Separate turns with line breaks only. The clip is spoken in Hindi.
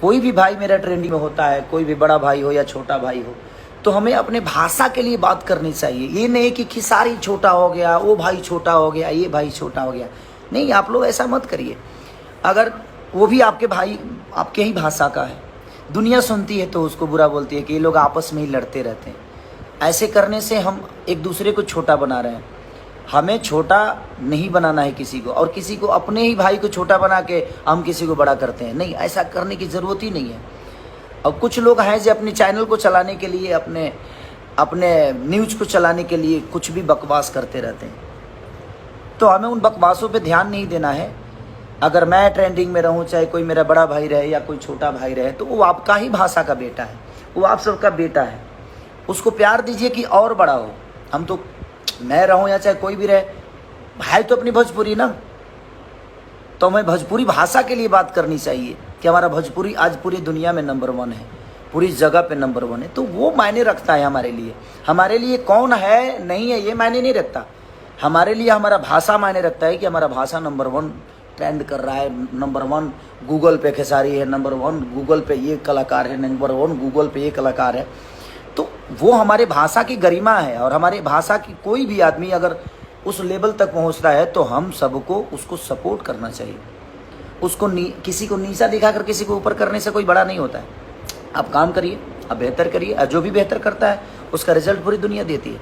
कोई भी भाई मेरा ट्रेंडिंग में होता है, कोई भी बड़ा भाई हो या छोटा भाई हो, तो हमें अपने भाषा के लिए बात करनी चाहिए। ये नहीं कि खिसारी छोटा हो गया, वो भाई छोटा हो गया, ये भाई छोटा हो गया। नहीं, आप लोग ऐसा मत करिए। अगर वो भी आपके भाई, आपके ही भाषा का है, दुनिया सुनती है तो उसको बुरा बोलती है कि ये लोग आपस में ही लड़ते रहते हैं। ऐसे करने से हम एक दूसरे को छोटा बना रहे हैं। हमें छोटा नहीं बनाना है किसी को, और किसी को, अपने ही भाई को छोटा बना के हम किसी को बड़ा करते हैं। नहीं, ऐसा करने की ज़रूरत ही नहीं है। और कुछ लोग हैं जो अपने चैनल को चलाने के लिए, अपने न्यूज़ को चलाने के लिए कुछ भी बकवास करते रहते हैं। तो हमें उन बकवासों पे ध्यान नहीं देना है। अगर मैं ट्रेंडिंग में रहूं, चाहे कोई मेरा बड़ा भाई रहे या कोई छोटा भाई रहे, तो वो आपका ही भाषा का बेटा है, वो आप सबका बेटा है। उसको प्यार दीजिए कि और बड़ा हो। हम तो, मैं रहूं या चाहे कोई भी रहे, भाई तो अपनी भोजपुरी ना, तो हमें भोजपुरी भाषा के लिए बात करनी चाहिए कि हमारा भोजपुरी आज पूरी दुनिया में नंबर 1 है, पूरी जगह पे नंबर 1 है। तो वो मायने रखता है हमारे लिए। हमारे लिए कौन है नहीं है ये मायने नहीं रखता। हमारे लिए हमारा भाषा मायने रखता है कि हमारा भाषा नंबर 1 ट्रेंड कर रहा है, नंबर 1 गूगल पे खेसारी है, नंबर 1 गूगल पे ये कलाकार है, नंबर 1 गूगल पे ये कलाकार है। तो वो हमारे भाषा की गरिमा है। और हमारे भाषा की कोई भी आदमी अगर उस लेवल तक पहुंचता है तो हम सबको उसको सपोर्ट करना चाहिए। उसको किसी को नीचा दिखाकर किसी को ऊपर करने से कोई बड़ा नहीं होता है। आप काम करिए, आप बेहतर करिए, और जो भी बेहतर करता है उसका रिजल्ट पूरी दुनिया देती है।